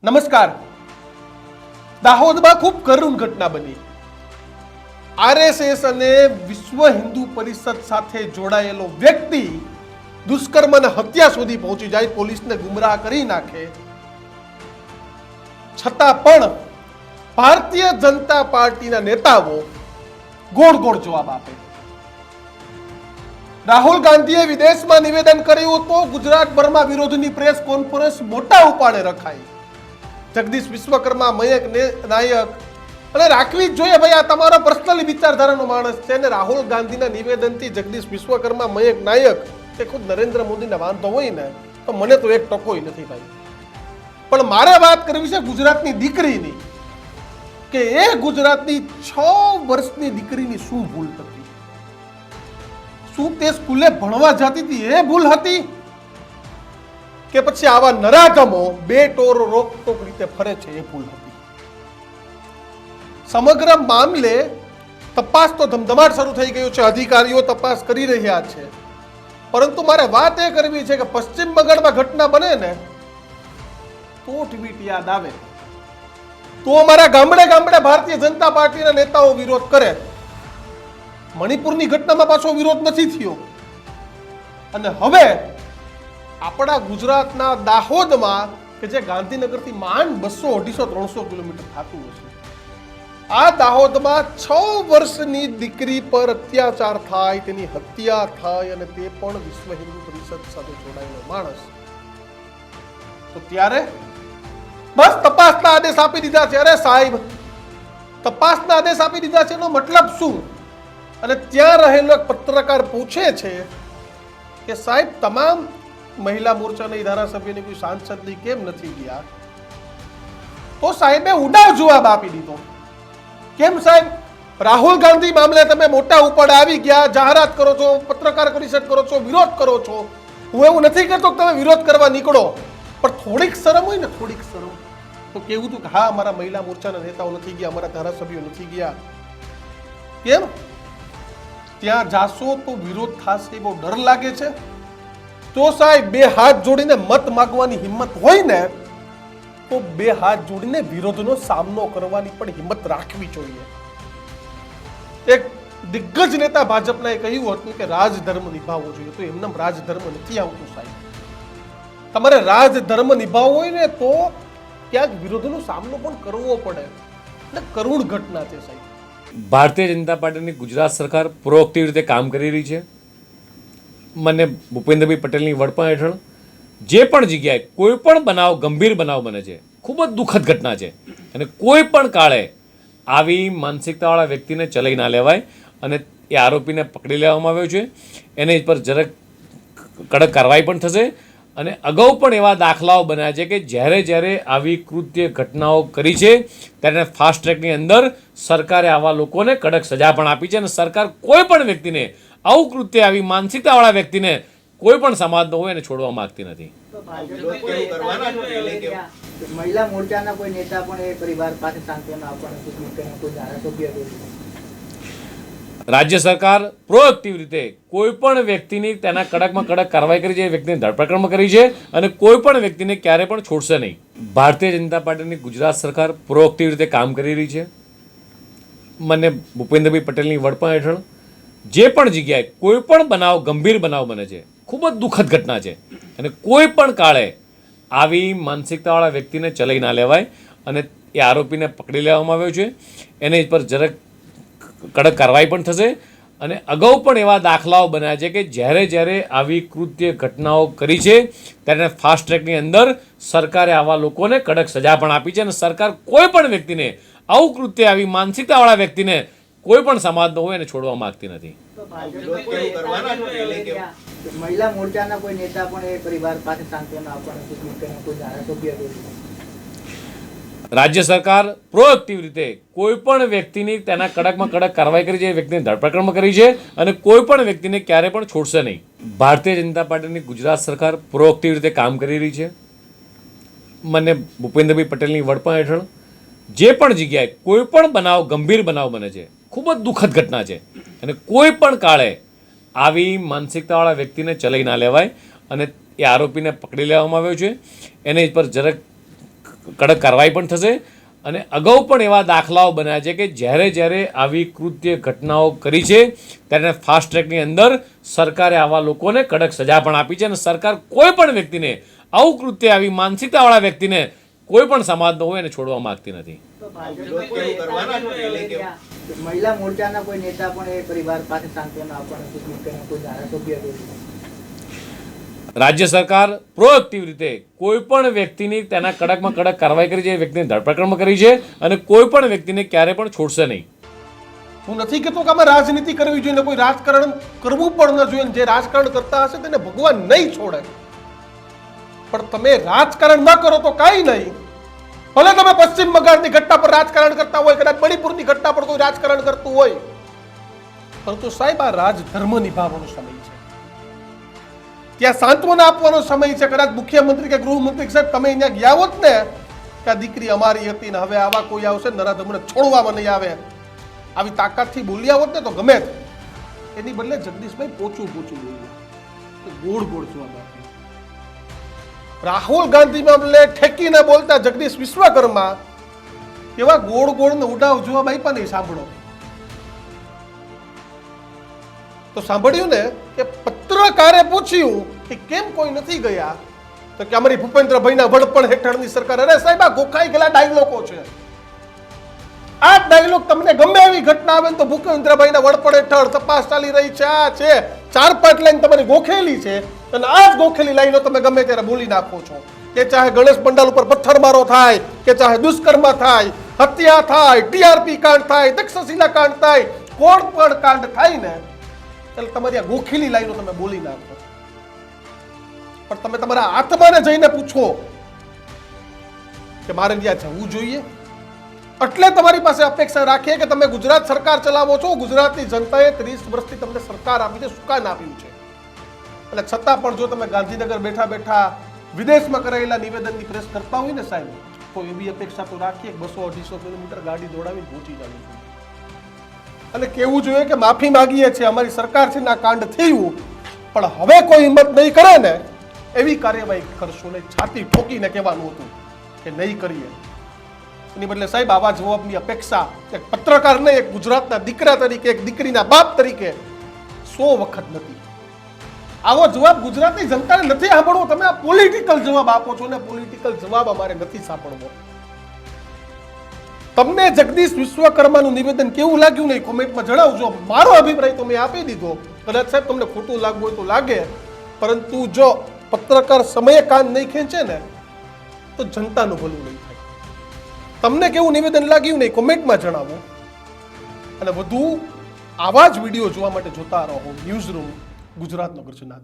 નમસ્કાર. દાહોદમાં ખૂબ કરુણ ઘટના બની. આરએસએસ અને વિશ્વ હિન્દુ પરિષદ સાથે જોડાયેલો વ્યક્તિ દુષ્કર્મ અને હત્યા સુધી પહોંચી જાય, પોલીસને ગુમરાહ કરી નાખે, છતાં પણ ભારતીય જનતા પાર્ટીના નેતાઓ ગોળ ગોળ જવાબ આપે. રાહુલ ગાંધીએ વિદેશમાં નિવેદન કર્યું હતું, ગુજરાતભરમાં વિરોધની પ્રેસ કોન્ફરન્સ મોટા ઉપાડે રખાઈ. જગદીશ વિશ્વકર્મા, મયંક નાયક અને રાખવી જ જોઈએ ભાઈ, આ તમારો પર્સનલી વિચારધારાનો માણસ છે. અને રાહુલ ગાંધીના નિવેદનથી જગદીશ વિશ્વકર્મા, મયંક નાયક તે ખુદ નરેન્દ્ર મોદીને વાંધો હોય ને તો મને તો એક ટકોય નથી ભાઈ. પણ મારે વાત કરવી છે ગુજરાતની દીકરીની, કે એ ગુજરાતની 6 વર્ષની દીકરીની શું ભૂલ હતી? શું તે સ્કૂલે ભણવા જતી હતી એ ભૂલ હતી, કે પછી આવા નરાધમો બે ટોર રોકટોક રીતે ફરે છે એ ભૂલ હતી? સમગ્ર મામલે તપાસ તો ધમધમાટ શરૂ થઈ ગયું છે, અધિકારીઓ તપાસ કરી રહ્યા છે. પરંતુ મારે વાત એ કરવી છે કે પશ્ચિમ બંગાળમાં ઘટના બને ને તો ટ્વીટ યાદ આવે, તો અમારા ગામડે ગામડે ભારતીય જનતા પાર્ટીના નેતાઓ વિરોધ કરે. મણિપુરની ઘટનામાં પાછો વિરોધ નથી થયો. અને હવે આપણા ગુજરાતના દાહોદમાં, કે જે ગાંધીનગરથી માંડ 200, 250, 300 કિલોમીટર થતું હશે, આ દાહોદમાં 6 વર્ષની દીકરી પર અત્યાચાર થાય, તેની હત્યા થાય, અને તે પણ વિશ્વ હિન્દુ પરિષદ સાથે જોડાયેલો માણસ. તો ત્યારે બસ તપાસના આદેશ આપી દીધા છે. અરે સાહેબ, તપાસના આદેશ આપી દીધા છે એનો મતલબ શું? અને ત્યાં રહેલો એક પત્રકાર પૂછે છે કે સાહેબ, તમામ મહિલા મોરચાના ધારાસભ્યની કોઈ સાંસદની કેમ નથી ગયા? તો સાહેબે ઉડાવ જવાબ આપી દીધો. કેમ સાહેબ, રાહુલ ગાંધી મામલે તમે મોટા ઉપાડે આવી ગયા, જાહેરાત કરો છો, પત્રકાર પરિષદ કરો છો, વિરોધ કરો છો. હું એવું નથી કહેતો કે તમે વિરોધ કરવા નીકળો, પણ થોડીક શરમ હોય ને, થોડીક શરમ તો કેવું હતું કે હા, અમારા મહિલા મોરચાના નેતાઓ નથી ગયા, અમારા ધારાસભ્યો નથી ગયા. કેમ? ત્યાં જાશો તો વિરોધ થશે એ બહુ ડર લાગે છે. તો સાહેબ, બે હાથ જોડીને મત માંગવાની હિંમત હોય ને તો બે હાથ જોડીને વિરોધનો સામનો કરવાની પણ હિંમત રાખવી જોઈએ. એક દિગ્ગજ નેતા ભાજપના એ કહ્યું હતું કે રાજધર્મ નિભાવવો જોઈએ, તો એમને રાજધર્મ નથી આવતું સાહેબ. તમારે રાજધર્મ નિભાવવો હોય ને તો ક્યાંક વિરોધનો સામનો પણ કરવો પડે. એટલે કરુણ ઘટના છે સાહેબ. ભારતીય જનતા પાર્ટીની ગુજરાત સરકાર પ્રોએક્ટિવ રીતે કામ કરી રહી છે. મને ભૂપેન્દ્રભાઈ પટેલની વડપણ હેઠળ જે પણ જગ્યાએ કોઈ પણ બનાવ, ગંભીર બનાવ બને છે, ખૂબ જ દુઃખદ ઘટના છે, અને કોઈ પણ કાળે આવી માનસિકતાવાળા વ્યક્તિને ચલાવી ના લેવાય, અને એ આરોપીને પકડી લેવામાં આવ્યો છે. એને પર જરાક કડક કાર્યવાહી પણ થશે. અને અગાઉ પણ એવા દાખલાઓ બન્યા છે કે જ્યારે આવી કૃત્ય ઘટનાઓ કરી છે ત્યારે ફાસ્ટ ટ્રેકની અંદર સરકારે આવા લોકોને કડક સજા પણ આપી છે. અને સરકાર કોઈ પણ વ્યક્તિને આવું કૃત્ય, આવી માનસિકતાવાળા વ્યક્તિને કોઈ પણ સમાજનો હોય એને છોડવા માંગતી નથી. મહિલા મોરચાના કોઈ નેતા પણ એ પરિવાર પાસે સાંત્વના આપવાના કોઈ ધારાસભ્ય રાજ્ય સરકાર પ્રોએક્ટિવ રીતે કોઈ પણ વ્યક્તિની તેના કડકમાં કડક કાર્યવાહી કરી છે, એ વ્યક્તિની ધરપકડ કરી છે, અને કોઈ પણ વ્યક્તિને ક્યારે પણ છોડશે નહીં. ભારતીય જનતા પાર્ટીની ગુજરાત સરકાર પ્રોએક્ટિવ રીતે કામ કરી રહી છે. મને ભૂપેન્દ્રભાઈ પટેલની વડપણ હેઠળ જે પણ જગ્યાએ કોઈ પણ બનાવ, ગંભીર બનાવ બને છે, ખૂબ જ દુઃખદ ઘટના છે, અને કોઈ પણ કાળે આવી માનસિકતાવાળા વ્યક્તિને ચલાવી ના લેવાય, અને એ આરોપીને પકડી લેવામાં આવ્યો છે. એને પર જરાક કડક કાર્યવાહી પણ થશે. અને અગાઉ પણ એવા દાખલાઓ બન્યા છે કે જ્યારે આવી કૃત્ય ઘટનાઓ કરી છે ત્યારે ફાસ્ટ ટ્રેકની અંદર સરકારે આવા લોકોને કડક સજા પણ આપી છે. અને સરકાર કોઈ પણ વ્યક્તિને આવું કૃત્ય, આવી માનસિકતાવાળા વ્યક્તિને કોઈ પણ સમાજનો હોય એને છોડવા માંગતી નથી. મહિલા મોરચાના કોઈ નેતા પણ એ પરિવાર પાસે સાંત્વના આપવાના કોઈ ધારાસભ્ય રાજ્ય સરકાર પ્રોએક્ટિવ રીતે કોઈ પણ વ્યક્તિની તેના કડકમાં કડક કાર્યવાહી કરી છે, એ વ્યક્તિની ધરપકડ કરી છે, અને કોઈ પણ વ્યક્તિને ક્યારે પણ છોડશે નહીં. ભારતીય જનતા પાર્ટીની ગુજરાત સરકાર પ્રોએક્ટિવ રીતે કામ કરી રહી છે. મને ભૂપેન્દ્રભાઈ પટેલની વડપણ હેઠળ જે પણ જગ્યાએ કોઈ પણ બનાવ, ગંભીર બનાવ બને છે, ખૂબ જ દુઃખદ ઘટના છે, અને કોઈ પણ કાળે આવી માનસિકતાવાળા વ્યક્તિને ચલાવી ના લેવાય, અને એ આરોપીને પકડી લેવામાં આવ્યો છે. એને પર જરાક કડક કાર્યવાહી પણ થશે અને અગાઉ પણ એવા દાખલાઓ બન્યા છે કે જ્યારે આવી કૃત્ય ઘટનાઓ કરી છે ત્યારે ફાસ્ટ ટ્રેકની અંદર સરકારે આવા લોકોને કડક સજા પણ આપી છે અને સરકાર કોઈ પણ વ્યક્તિને આવું કૃત્ય આવી માનસિકતાવાળા વ્યક્તિને કોઈ પણ સમાજનો હોય એને છોડવા માંગતી નથી. તો મહિલા મોરચાના કોઈ નેતા પણ એ પરિવાર પાસે સાંત્વના આપવાનું સૂચન કરે, કોઈ ધારાસભ્ય રાજ્ય સરકાર પ્રોએક્ટિવ રીતે કોઈ પણ વ્યક્તિની તેના કડકમાં કડક કાર્યવાહી કરી છે, એ વ્યક્તિની ધરપકડ કરી છે અને કોઈ પણ વ્યક્તિને ક્યારે પણ છોડશે નહીં. હું નથી કહેતો કે આમાં રાજનીતિ કરવી જોઈએ, કોઈ રાજકારણ કરવું પણ ન જોઈએ. જે રાજકારણ કરતા હશે તેને ભગવાન નહીં છોડે, પણ તમે રાજકારણ ન કરો તો કાંઈ નહીં. ભલે તમે પશ્ચિમ બંગાળની ઘટના પર રાજકારણ કરતા હોય, કદાચ મણિપુરની ઘટના પર કોઈ રાજકારણ કરતું હોય, પરંતુ સાહેબ આ રાજધર્મ નિભાવવાનો સમય છે, ત્યાં સાંત્વના આપવાનો સમય છે. કદાચ મુખ્યમંત્રી કે ગૃહમંત્રી સાહેબ તમે અહીંયા ગયા હોત ને કે આ દીકરી અમારી હતી ને હવે આવા કોઈ આવશે નરાધમને છોડવામાં નહીં આવે, આવી તાકાતથી બોલ્યા હોત ને તો ગમે. એની બદલે જગદીશભાઈ પોચું બોલ્યા, ગોળ ગોળ જવાબ આપ્યો. રાહુલ ગાંધી મામલે ઠેકીને બોલતા જગદીશ વિશ્વકર્મા એવા ગોળ ગોળ ને ઉડાવ જવાબ આપ્યા નહીં. સાંભળો તો સાંભળ્યું ને કે પત્રકારે પૂછ્યું કે કેમ કોઈ નથી ગયા, તો કે અમારી ભૂપેન્દ્રભાઈના વડપણ હેઠળની સરકાર. અરે સાહેબ આ ગોખાઈ ગયેલા ડાયલોગો છે. આ ડાયલોગ તમને ગમે એવી ઘટના આવે ને તો ભૂપેન્દ્રભાઈના વડપણ હેઠળ તપાસ ચાલી રહી છે, આ છે 4-5 લાઈન તમારી ગોખેલી છે અને આ જ ગોખેલી લાઈનો તમે ગમે ત્યારે બોલી નાખો છો. કે ચાહે ગણેશ પંડાલ ઉપર પથ્થરમારો થાય, કે ચાહે દુષ્કર્મ થાય, હત્યા થાય, ટીઆરપી કાંડ થાય, તક્ષશિલા કાંડ થાય, કોણ પણ કાંડ થાય ને એટલે તમારી આ ગોખેલી લાઈનો તમે બોલી નાખો. પણ તમે તમારા આત્માને જઈને પૂછો કે મારે ત્યાં જવું જોઈએ. એટલે તમારી પાસે અપેક્ષા રાખીએ કે તમે ગુજરાત સરકાર ચલાવો છો. ગુજરાતની જનતાએ 30 વર્ષથી તમને સરકાર આપીને સુકાન આપ્યું છે અને છતાં પણ જો તમે ગાંધીનગર બેઠા બેઠા વિદેશમાં કરાયેલા નિવેદનની પ્રેસ કરતા હોય ને સાહેબ, તો એવી અપેક્ષા તો રાખીએ 200-250 કિલોમીટર ગાડી દોડાવીને પહોંચી જવું જોઈએ અને કહેવું જોઈએ કે માફી માંગીએ છીએ, અમારી સરકાર છે ને આ કાંડ થયું, પણ હવે કોઈ હિંમત નહીં કરે ને એવી કાર્યવાહી કરશો ને. છાતી ઠોકીને કહેવાનું હતું કે નહીં કરીએ. એની બદલે સાહેબ આવા જવાબની અપેક્ષા એક પત્રકાર નહીં, એક ગુજરાતના દીકરા તરીકે, એક દીકરીના બાપ તરીકે 100 વખત નથી. આવો જવાબ ગુજરાતની જનતાને નથી સાંભળવો. તમે આ પોલિટિકલ જવાબ આપો છો ને પોલિટિકલ જવાબ અમારે નથી સાંભળવો. તમને જગદીશ વિશ્વકર્માનું નિવેદન કેવું લાગ્યું નહીં કોમેન્ટમાં જણાવજો. મારો અભિપ્રાય તો મેં આપી દીધો. કદાચ સાહેબ તમને ખોટું લાગવું હોય તો લાગે, પરંતુ જો પત્રકાર સમયે કાન નહીં ખેંચે ને તો જનતાનું ભલું નહીં થાય. તમને કેવું નિવેદન લાગ્યું નહીં કોમેન્ટમાં જણાવો અને વધુ આવા જ વિડીયો જોવા માટે જોતા રહો ન્યૂઝ રૂમ ગુજરાતનો ગર્જના.